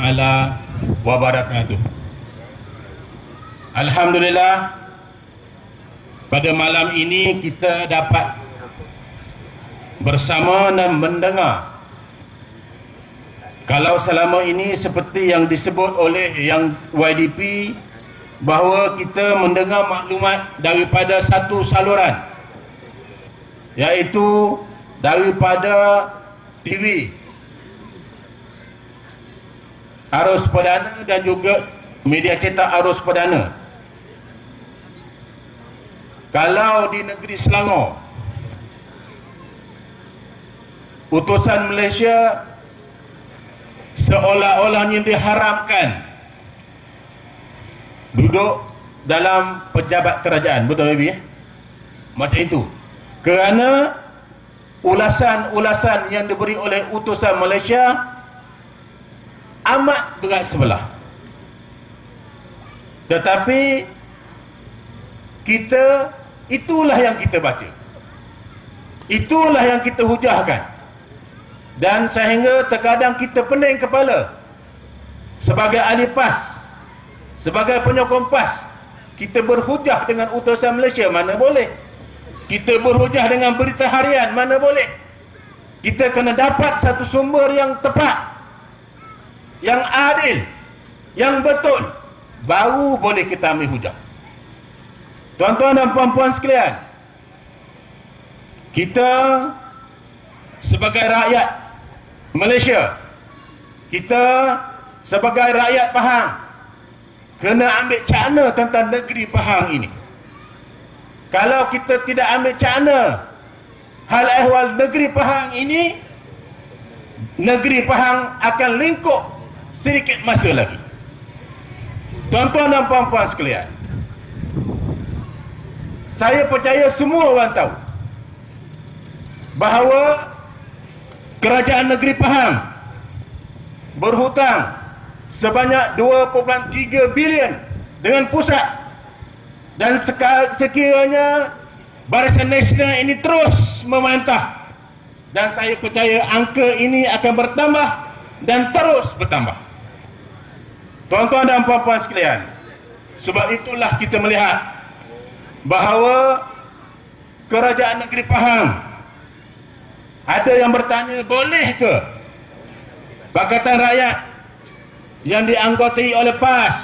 taala wabarakatuh. Alhamdulillah, pada malam ini kita dapat bersama dan mendengar kalau selama ini seperti yang disebut oleh yang YDP, bahawa kita mendengar maklumat daripada satu saluran, iaitu daripada TV Arus Perdana dan juga media cetak Arus Perdana. Kalau di negeri Selangor, utusan Malaysia seolah-olahnya diharamkan duduk dalam pejabat kerajaan, betul Baby? Macam itu. Kerana ulasan-ulasan yang diberi oleh utusan Malaysia amat berat sebelah. Tetapi kita, itulah yang kita baca, itulah yang kita hujahkan, dan sehingga terkadang kita pening kepala sebagai ahli PAS, sebagai penyokong PAS. Kita berhujah dengan utusan Malaysia, mana boleh. Kita berhujah dengan berita harian, mana boleh. Kita kena dapat satu sumber yang tepat, yang adil, yang betul, baru boleh kita ambil hujah. Tuan-tuan dan puan-puan sekalian, kita sebagai rakyat Malaysia, kita sebagai rakyat Pahang, kena ambil cakna tentang negeri Pahang ini. Kalau kita tidak ambil cakna hal ehwal negeri Pahang ini, negeri Pahang akan lingkup sedikit masa lagi. Tuan-tuan dan puan-puan sekalian, saya percaya semua orang tahu bahawa kerajaan negeri Pahang berhutang sebanyak 2.3 bilion dengan pusat, dan sekiranya Barisan Nasional ini terus memerintah, dan saya percaya angka ini akan bertambah dan terus bertambah. Tuan-tuan dan puan-puan sekalian, sebab itulah kita melihat bahawa kerajaan negeri Pahang, ada yang bertanya, boleh ke Pakatan Rakyat yang dianggotai oleh PAS,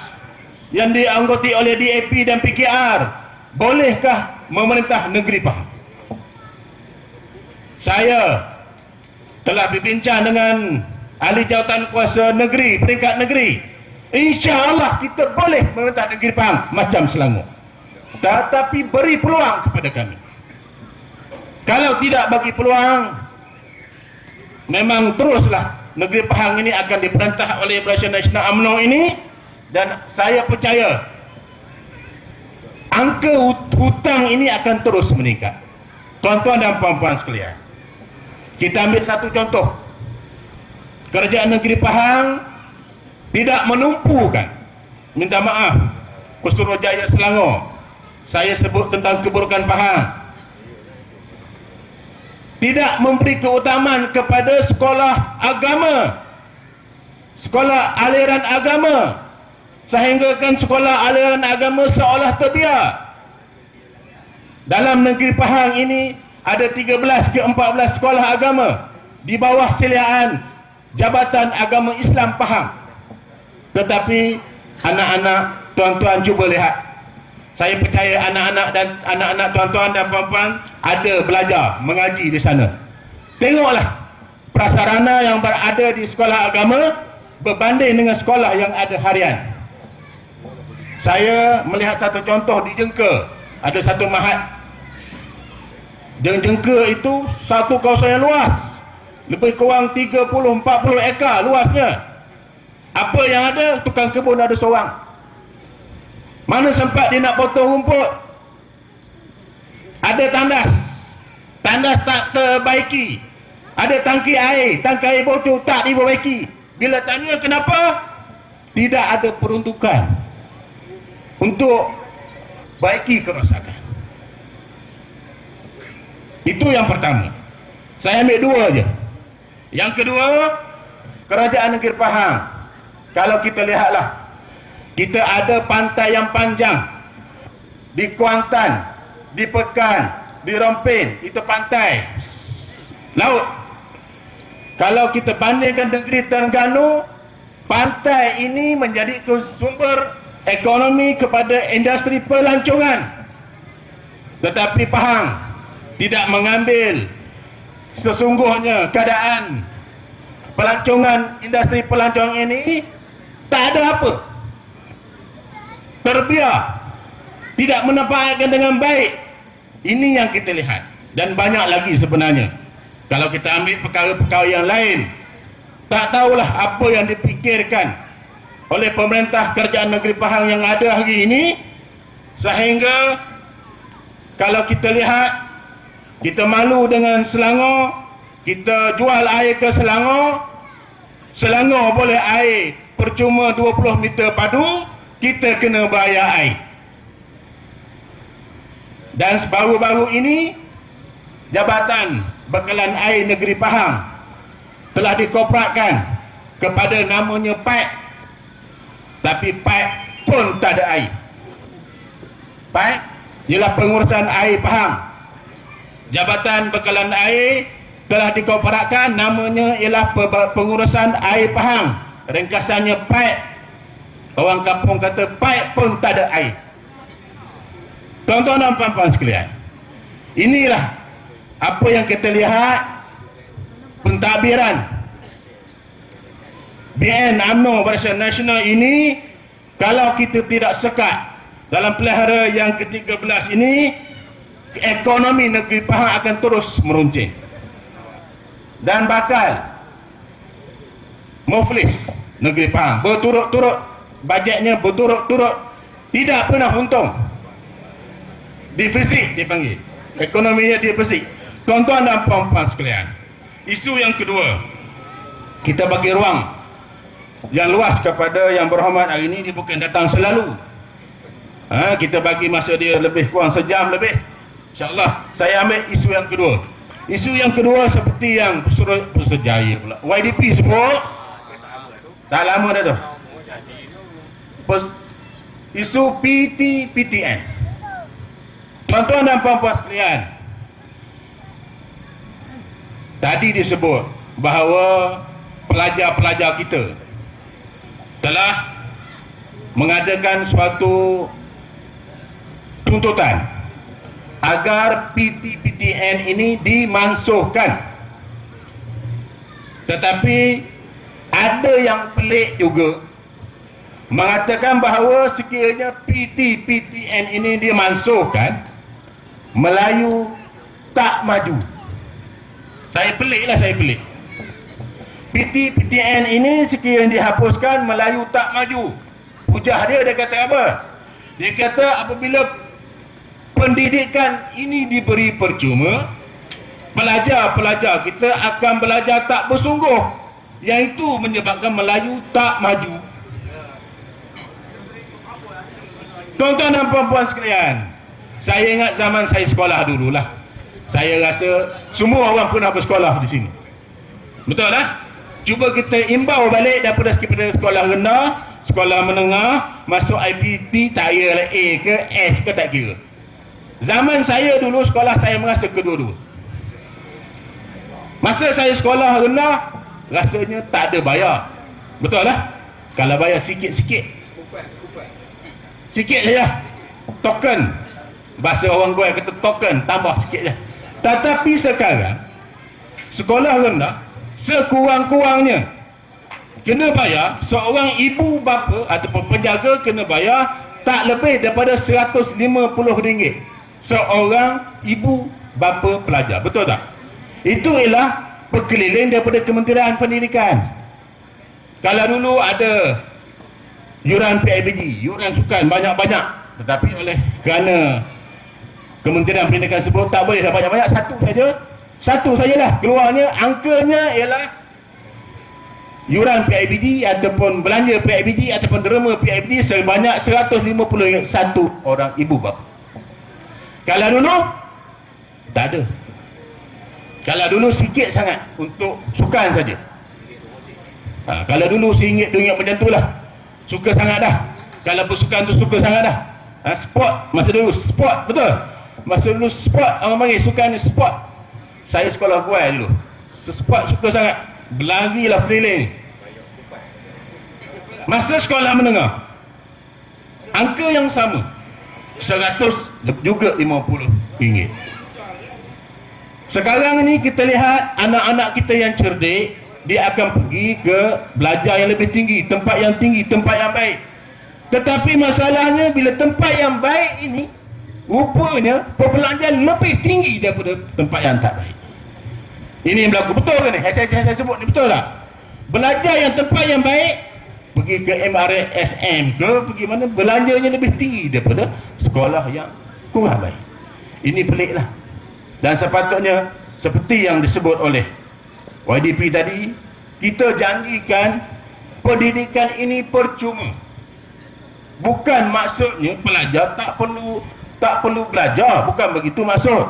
yang dianggotai oleh DAP dan PKR, bolehkah memerintah negeri Pahang? Saya telah berbincang dengan ahli jawatan kuasa negeri, peringkat negeri. InsyaAllah kita boleh memerintah negeri Pahang macam Selangor. Tetapi beri peluang kepada kami. Kalau tidak bagi peluang, memang teruslah negeri Pahang ini akan diperintah oleh Barisan Nasional UMNO ini, dan saya percaya angka hutang ini akan terus meningkat. Tuan-tuan dan puan-puan sekalian, kita ambil satu contoh. Kerajaan negeri Pahang tidak menumpukan, minta maaf, Putrajaya Selangor, saya sebut tentang keburukan Pahang, tidak memberi keutamaan kepada sekolah agama, sekolah aliran agama, sehingga kan sekolah aliran agama seolah terbiar. Dalam negeri Pahang ini ada 13 ke 14 sekolah agama di bawah seliaan Jabatan Agama Islam Pahang. Tetapi anak-anak tuan-tuan cuba lihat, saya percaya anak-anak tuan-tuan dan puan-puan ada belajar mengaji di sana. Tengoklah prasarana yang berada di sekolah agama berbanding dengan sekolah yang ada harian. Saya melihat satu contoh di Jengka, ada satu mahat. Jengka itu satu kawasan yang luas, lebih kurang 30-40 ekar luasnya. Apa yang ada, tukang kebun ada seorang. Mana sempat dia nak potong rumput? Ada tandas, tandas tak terbaiki. Ada tangki air bocor tak diperbaiki. Bila tanya kenapa, tidak ada peruntukan untuk baiki kerosakan. Itu yang pertama. Saya ambil dua aja. Yang kedua, kerajaan negeri Pahang Kalau kita lihatlah, kita ada pantai yang panjang di Kuantan, di Pekan, di Rompin, itu pantai laut. Kalau kita bandingkan negeri Terengganu, pantai ini menjadi sumber ekonomi kepada industri pelancongan. Tetapi Pahang tidak mengambil sesungguhnya keadaan pelancongan, industri pelancongan ini tak ada apa. Terbiar, tidak menempatkan dengan baik. Ini yang kita lihat. Dan banyak lagi sebenarnya. Kalau kita ambil perkara-perkara yang lain, tak tahulah apa yang dipikirkan oleh pemerintah kerajaan negeri Pahang yang ada hari ini, sehingga kalau kita lihat, kita malu dengan Selangor, kita jual air ke Selangor, Selangor boleh air percuma 20 meter padu, kita kena bayar air. Dan baru-baru ini, Jabatan Bekalan Air Negeri Pahang telah dikontrakkan kepada namanya PAIP, tapi PAIP pun tak ada air. PAIP ialah pengurusan air Pahang. Jabatan Bekalan Air telah dikontrakkan, namanya ialah pengurusan air Pahang, ringkasannya PAIP. Orang kampung kata PAIP pun tak ada air. Tuan-tuan dan puan-puan sekalian, inilah apa yang kita lihat, pentadbiran BN UMNO Barisan Nasional ini. Kalau kita tidak sekat dalam pelihara yang ke-13 ini, ekonomi negeri Pahang akan terus meruncing dan bakal muflis negeri Pahang. Berturut-turut, bajetnya berturut-turut tidak pernah untung. Defisit dipanggil, ekonominya defisit. Tuan-tuan dan puan-puan sekalian, isu yang kedua, kita bagi ruang yang luas kepada Yang Berhormat hari ini. Dia bukan datang selalu, kita bagi masa dia lebih kurang sejam lebih. InsyaAllah saya ambil isu yang kedua. Isu yang kedua seperti yang Putrajaya pula, YDP sebut, tak lama dah tu. Isu PTPTN. Tuan-tuan dan puan-puan sekalian, tadi disebut bahawa pelajar-pelajar kita telah mengadakan suatu tuntutan agar PTPTN ini dimansuhkan. Tetapi ada yang pelik juga, mengatakan bahawa sekiranya PTPTN ini dimansuhkan, Melayu tak maju. Saya pelik. PTPTN ini sekiranya dihapuskan, Melayu tak maju. Hujah dia kata apa? Dia kata apabila pendidikan ini diberi percuma, pelajar-pelajar kita akan belajar tak bersungguh, yang itu menyebabkan Melayu tak maju. Tuan-tuan dan puan-puan sekalian, saya ingat zaman saya sekolah dululah. Saya rasa semua orang pernah bersekolah di sini. Betul tak? Cuba kita imbau balik daripada sekolah rendah, sekolah menengah, masuk IPT, tak kira A ke S ke tak kira. Zaman saya dulu, sekolah saya merasa kedua-dua. Masa saya sekolah rendah, rasanya tak ada bayar. Betul lah? Kalau bayar sikit-sikit, sikit saja, token, bahasa orang Goa kata token, tambah sikit saja. Tetapi sekarang sekolah rendah sekurang-kurangnya kena bayar, seorang ibu bapa ataupun penjaga kena bayar tak lebih daripada RM150 seorang ibu bapa pelajar. Betul tak? Itu ialah perkeliling daripada Kementerian Pendidikan. Kalau dulu ada yuran PIBG, yuran sukan banyak-banyak, tetapi oleh kerana Kementerian Pendidikan sebut tak boleh dah banyak-banyak, satu sajalah keluarnya, angkanya ialah yuran PIBG ataupun belanja PIBG ataupun derma PIBG sebanyak RM151 orang ibu bapa. Kalau dulu tak ada. Kalau dulu sikit sangat untuk sukan saja. Kalau dulu RM1, RM2 macam tu lah, suka sangat dah. Kalau bersukan tu suka sangat dah. Sport, masa dulu sport, betul. Masa dulu sport, orang panggil sukan ni sport. Saya sekolah buai dulu, sport suka sangat, berlari lah keliling. Masa sekolah menengah, angka yang sama, 100 juga RM50. Sekarang ni kita lihat anak-anak kita yang cerdik, dia akan pergi ke belajar yang lebih tinggi, tempat yang tinggi, tempat yang baik. Tetapi masalahnya bila tempat yang baik ini, rupanya perbelanjaan lebih tinggi daripada tempat yang tak baik. Ini yang berlaku, betul ke ni? Saya sebut ni betul tak? Belajar yang tempat yang baik, pergi ke MRSM ke, pergi mana, belanjanya lebih tinggi daripada sekolah yang kurang baik. Ini peliklah. Dan sepatutnya seperti yang disebut oleh YDP tadi, kita janjikan pendidikan ini percuma. Bukan maksudnya pelajar tak perlu belajar, bukan begitu maksud.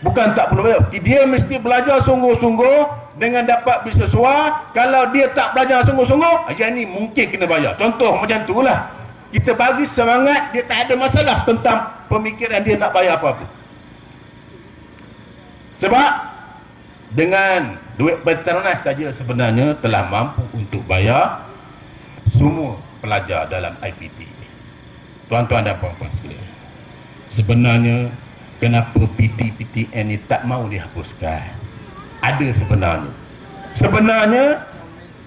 Bukan tak perlu belajar, dia mesti belajar sungguh-sungguh dengan dapat beasiswa. Kalau dia tak belajar sungguh-sungguh, yang ni mungkin kena bayar. Contoh macam itulah. Kita bagi semangat, dia tak ada masalah tentang pemikiran dia nak bayar apa-apa. Sebab dengan duit Petronas saja sebenarnya telah mampu untuk bayar semua pelajar dalam IPT. Tuan-tuan dan puan-puan sekalian, sebenarnya kenapa PT-PTN ni tak mau dihapuskan? Ada sebenarnya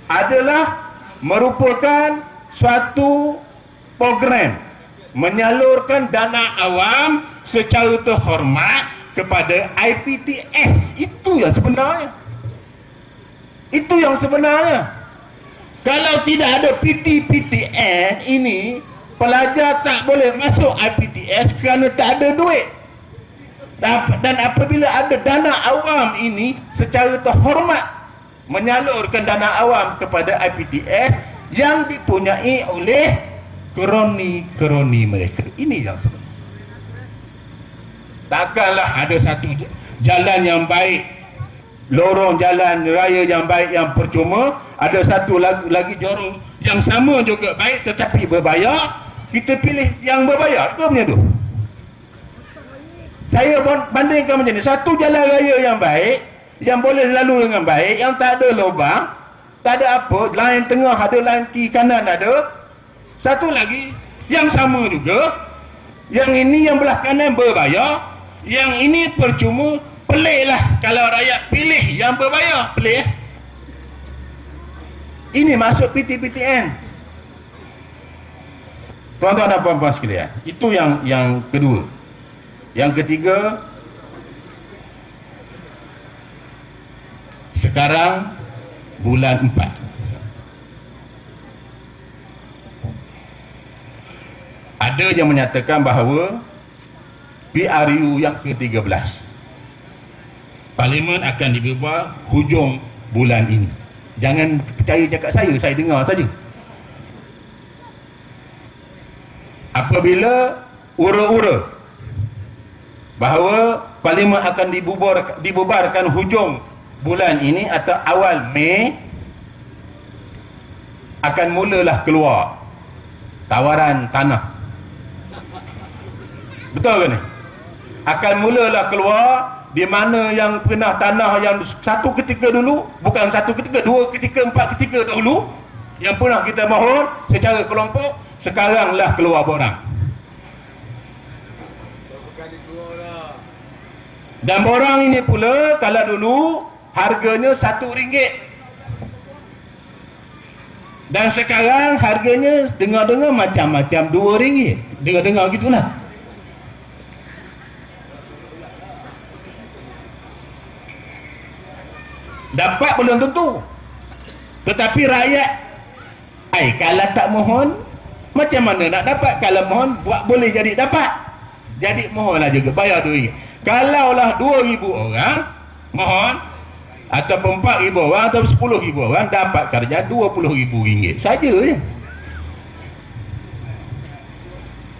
adalah merupakan suatu program menyalurkan dana awam secara terhormat kepada IPTS. Itu yang sebenarnya. Kalau tidak ada PT-PTN ini, pelajar tak boleh masuk IPTS kerana tak ada duit. Dan apabila ada dana awam ini secara terhormat menyalurkan dana awam kepada IPTS yang dipunyai oleh kroni-kroni mereka, ini yang sebenarnya. Takkanlah ada satu jalan yang baik, lorong jalan raya yang baik yang percuma, ada satu lagi jorong yang sama juga baik tetapi berbayar, kita pilih yang berbayar ke macam tu? Saya bandingkan macam ni, satu jalan raya yang baik, yang boleh lalu dengan baik, yang tak ada lubang, tak ada apa, lain tengah ada, lain kiri kanan ada. Satu lagi yang sama juga, yang ini yang belah kanan berbayar, yang ini percuma. Peliklah kalau rakyat pilih yang berbayar, pelik. Ini masuk PT-PTN. Tuan-tuan dan puan-puan sekalian, itu yang kedua. Yang ketiga, sekarang bulan 4, ada yang menyatakan bahawa PRU yang ke-13 Parlimen akan dibubar hujung bulan ini. Jangan percaya cakap saya dengar saja. Apabila ura-ura bahawa Parlimen akan dibubarkan hujung bulan ini atau awal Mei, akan mulalah keluar tawaran tanah. Betul ke ni? Akan mulalah keluar, di mana yang pernah tanah yang satu ketika dulu, bukan satu ketika, dua ketika, empat ketika dahulu, yang pernah kita mohon secara kelompok, sekaranglah keluar borang. Dan borang ini pula, kalau dulu harganya RM1, dan sekarang harganya dengar-dengar macam-macam RM2. Dengar-dengar gitulah. Dapat belum tentu. Tetapi rakyat, kalau tak mohon, macam mana nak dapat? Kalau mohon, boleh jadi dapat. Jadi mohonlah juga, bayar RM2. Kalaulah 2,000 orang mohon, atau 4,000 orang, atau 10,000 orang, dapat kerja RM20,000 saja je.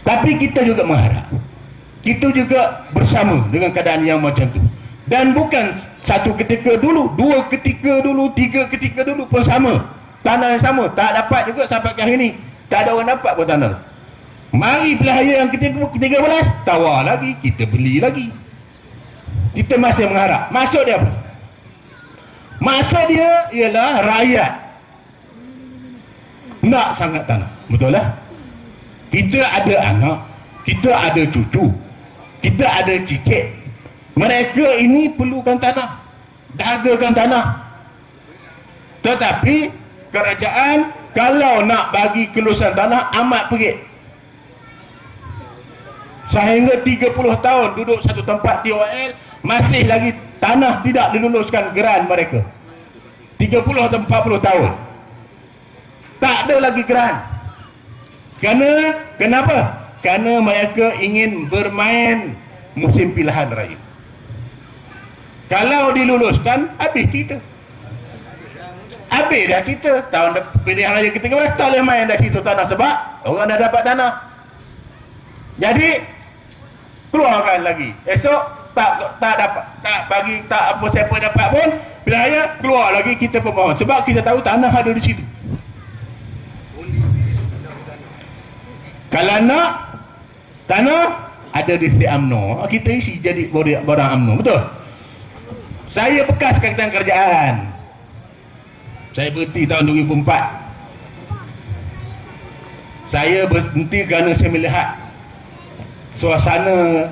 Tapi kita juga mengharap, kita juga bersama dengan keadaan yang macam tu. Dan bukan satu ketika dulu, dua ketika dulu, tiga ketika dulu pun sama. Tanah yang sama, tak dapat juga sampai ke hari ni. Tak ada orang dapat pun tanah. Mari pelahaya yang ke-13, tawar lagi, kita beli lagi. Kita masih mengharap. Maksud dia apa? Maksud dia ialah rakyat nak sangat tanah. Betul lah? Kita ada anak, kita ada cucu, kita ada cicit. Mereka ini perlukan tanah, dahagakan tanah. Tetapi kerajaan kalau nak bagi kelulusan tanah amat perit. Sehingga 30 tahun duduk satu tempat TOL, masih lagi tanah tidak diluluskan geran mereka. 30 atau 40 tahun tak ada lagi geran. Kenapa? Kerana mereka ingin bermain musim pilihan raya. Kalau diluluskan, habis kita. Habis dah kita. Tahun pilihan raya kita tak boleh main dah situ tanah sebab orang dah dapat tanah. Jadi keluarkan lagi. Esok tak dapat, tak bagi, tak apa siapa dapat pun, pilihan raya keluar lagi kita pemohon sebab kita tahu tanah ada di situ. Kalau nak tanah ada di setiap UMNO, kita isi jadi barang UMNO. Betul? Saya bekas Kaitan Kerajaan. Saya berhenti tahun 2004. Saya berhenti kerana saya melihat suasana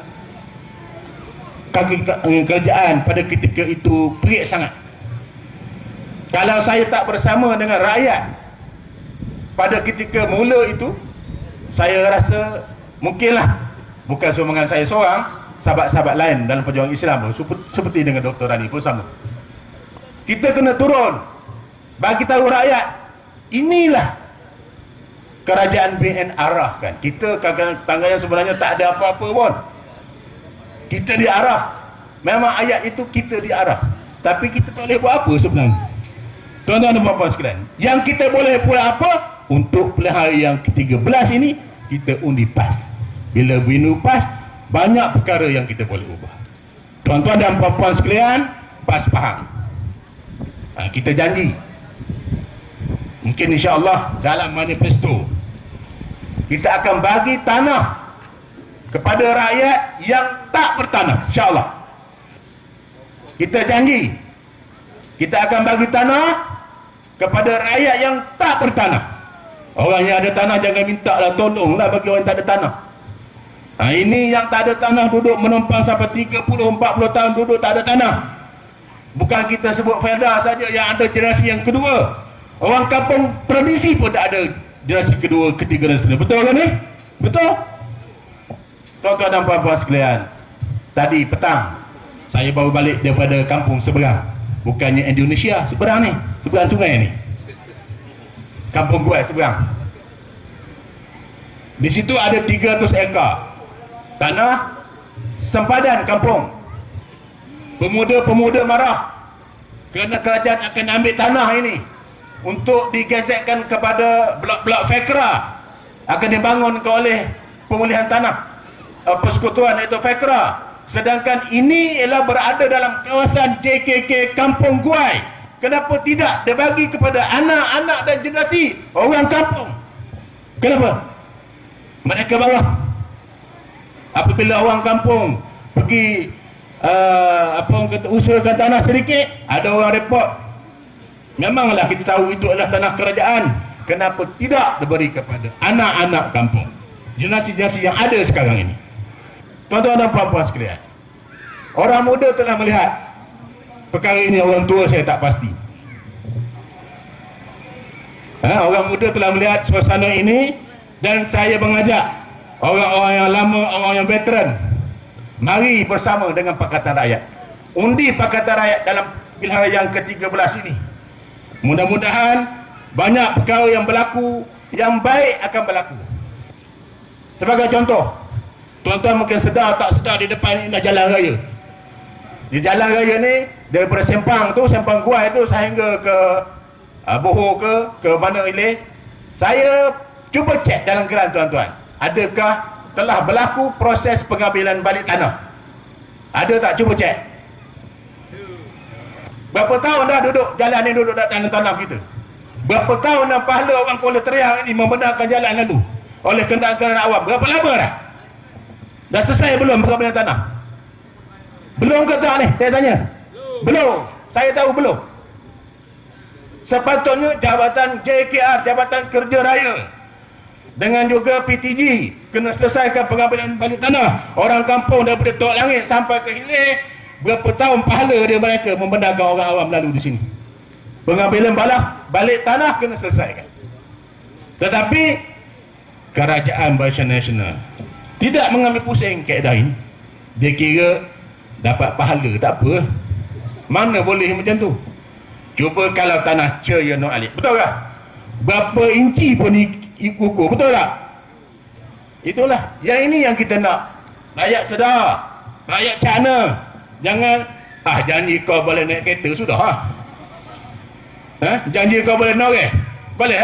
kerajaan pada ketika itu perit sangat. Kalau saya tak bersama dengan rakyat pada ketika mula itu, saya rasa mungkinlah, bukan sumbangan saya seorang, sahabat-sahabat lain dalam perjuangan Islam pun, seperti dengan Dr. Rani pun sama. Kita kena turun bagi tahu rakyat, inilah kerajaan BN arahkan. Kita kadang-kadang sebenarnya tak ada apa-apa pun, kita diarah. Memang ayat itu kita diarah, tapi kita tak boleh buat apa sebenarnya. Tuan-tuan dan puan-puan sekalian, yang kita boleh buat apa? Untuk pilihan raya yang ke-13 ini, kita undi PAS. Bila undi PAS, banyak perkara yang kita boleh ubah. Tuan-tuan dan puan-puan sekalian, PAS faham. Kita janji, mungkin insya-Allah dalam manifesto, kita akan bagi tanah kepada rakyat yang tak bertanah, insya-Allah. Kita janji, kita akan bagi tanah kepada rakyat yang tak bertanah. Orang yang ada tanah jangan minta lah, tolonglah bagi orang yang tak ada tanah. Ini yang tak ada tanah duduk menumpang sampai 30-40 tahun duduk tak ada tanah. Bukan kita sebut Felda saja yang ada generasi yang kedua. Orang kampung tradisi pun tak ada generasi kedua, ketiga dan seterusnya. Betul kan ni? Betul? Tuan-tuan dan puan-puan sekalian, tadi petang saya baru balik daripada kampung seberang. Bukannya Indonesia, seberang ni, seberang sungai ni, Kampung Guai seberang. Di situ ada 300 ekar tanah sempadan kampung. Pemuda-pemuda marah kerana kerajaan akan ambil tanah ini untuk digesekkan kepada blok-blok Fekra, akan dibangunkan oleh pemulihan tanah persekutuan iaitu Fekra. Sedangkan ini ialah berada dalam kawasan JKK Kampung Guai. Kenapa tidak dibagi kepada anak-anak dan generasi orang kampung? Kenapa? Mereka bawah. Apabila orang kampung pergi usahakan tanah sedikit, ada orang report. Memanglah kita tahu itu adalah tanah kerajaan. Kenapa tidak diberi kepada anak-anak kampung, generasi-generasi yang ada sekarang ini? Tuan-tuan dan puan-puan sekalian, orang muda telah melihat perkara ini, orang tua saya tak pasti. Orang muda telah melihat suasana ini, dan saya mengajak orang-orang yang lama, orang yang veteran, mari bersama dengan Pakatan Rakyat, undi Pakatan Rakyat dalam pilihan raya yang ke-13 ini. Mudah-mudahan banyak perkara yang berlaku, yang baik akan berlaku. Sebagai contoh, tuan-tuan mungkin sedar tak sedar, di depan ini dah jalan raya. Di jalan raya ni, daripada Sempang tu, Sempang Guai tu, sehingga ke Bohor ke mana ini, saya cuba cek dalam geran tuan-tuan, adakah telah berlaku proses pengambilan balik tanah? Ada tak? Cuba cek. Berapa tahun dah duduk jalan ni, duduk tak tanah-tanah kita? Berapa tahun dan pahala orang Kuala Teriak ini membenarkan jalan lalu oleh kenderaan-kenderaan awam? Berapa lama dah? Dah selesai belum pengambilan tanah? Belum ke tak ni? Saya tanya. Belum. Saya tahu belum. Sepatutnya Jabatan JKR, Jabatan Kerja Raya dengan juga PTG kena selesaikan pengambilan balik tanah orang kampung daripada Tok Langit sampai ke Hilir. Berapa tahun pahala dia mereka membenarkan orang awam lalu di sini? Pengambilan balik tanah kena selesaikan. Tetapi Kerajaan Barisan Nasional tidak mengambil pusing kaedah ini. Dia kira dapat pahala, tak apa. Mana boleh macam tu? Cuba kalau tanah Ceyano Alik, betul tak? Berapa inci pun ukur, betul tak? Itulah. Yang ini yang kita nak. Rakyat sedar, rakyat cakna. Jangan janji kau boleh naik kereta, sudah janji kau boleh noreh, boleh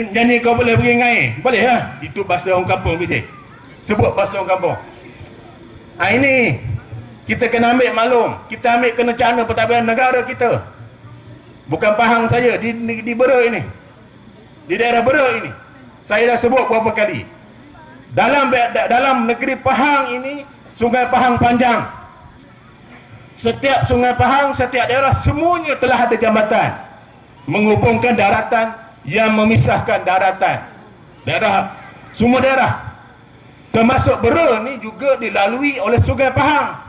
janji kau boleh pergi ngai, boleh itu bahasa orang kampung kita. Sebut bahasa orang kampung. Ini kita kena ambil maklum, kita ambil kena cakna pentadbiran negara kita. Bukan Pahang saja, di Bera ini, di daerah Bera ini, saya dah sebut beberapa kali. Dalam negeri Pahang ini, Sungai Pahang panjang. Setiap Sungai Pahang, setiap daerah semuanya telah ada jambatan menghubungkan daratan yang memisahkan daratan. Semua daerah termasuk Bera ni juga dilalui oleh Sungai Pahang.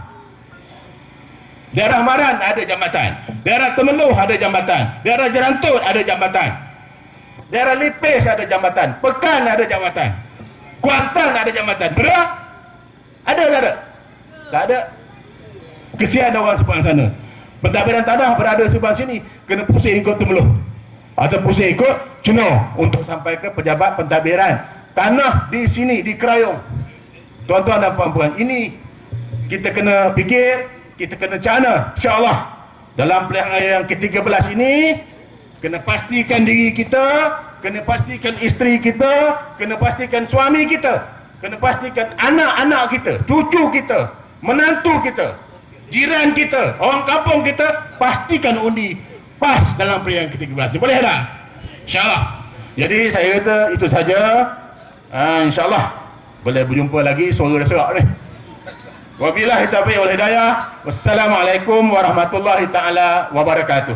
Daerah Maran ada jambatan, daerah Temeloh ada jambatan, daerah Jerantut ada jambatan, daerah Lipis ada jambatan, Pekan ada jambatan, Kuantan ada jambatan. Bera ada tak ada? Tak ada. Kesian orang seberang sana. Pentadbiran tanah berada seberang sini, kena pusing ikut Temeloh atau pusing ikut Cenoh untuk sampai ke pejabat pentadbiran tanah di sini, di Kerayong. Tuan-tuan dan puan-puan, ini kita kena fikir, kita kena cakna, insya-Allah dalam pilihan raya yang ke-13 ini, kena pastikan diri kita, kena pastikan isteri kita, kena pastikan suami kita, kena pastikan anak-anak kita, cucu kita, menantu kita, jiran kita, orang kampung kita, pastikan undi pas dalam pilihan ke-13. Boleh tak? InsyaAllah. Jadi saya kata itu saja. InsyaAllah boleh berjumpa lagi, suara dah serak ni. Wabillahi taufiq wal hidayah. Wassalamualaikum warahmatullahi taala wabarakatuh.